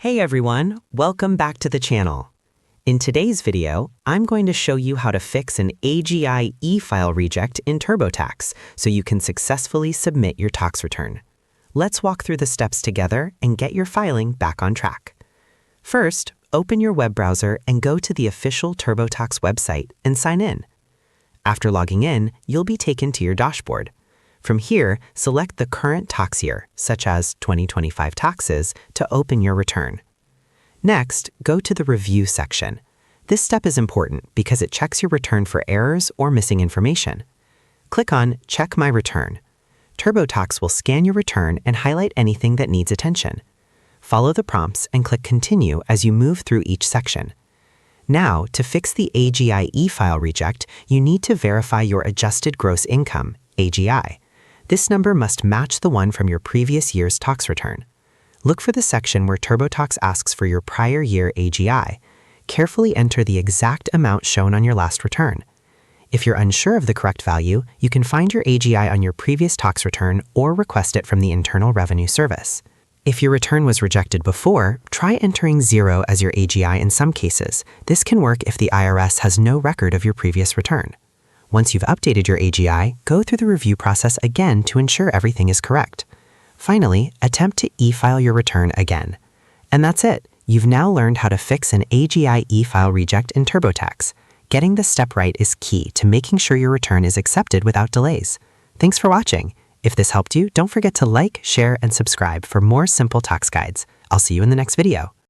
Hey everyone, welcome back to the channel. In today's video, I'm going to show you how to fix an AGI e-file reject in TurboTax so you can successfully submit your tax return. Let's walk through the steps together and get your filing back on track. First, open your web browser and go to the official TurboTax website and sign in. After logging in, you'll be taken to your dashboard. From here, select the current tax year, such as 2025 taxes, to open your return. Next, go to the Review section. This step is important because it checks your return for errors or missing information. Click on Check My Return. TurboTax will scan your return and highlight anything that needs attention. Follow the prompts and click Continue as you move through each section. Now, to fix the AGI e-file reject, you need to verify your adjusted gross income, AGI. This number must match the one from your previous year's tax return. Look for the section where TurboTax asks for your prior year AGI. Carefully enter the exact amount shown on your last return. If you're unsure of the correct value, you can find your AGI on your previous tax return or request it from the Internal Revenue Service. If your return was rejected before, try entering 0 as your AGI in some cases. This can work if the IRS has no record of your previous return. Once you've updated your AGI, go through the review process again to ensure everything is correct. Finally, attempt to e-file your return again. And that's it. You've now learned how to fix an AGI e-file reject in TurboTax. Getting this step right is key to making sure your return is accepted without delays. Thanks for watching. If this helped you, don't forget to like, share, and subscribe for more simple tax guides. I'll see you in the next video.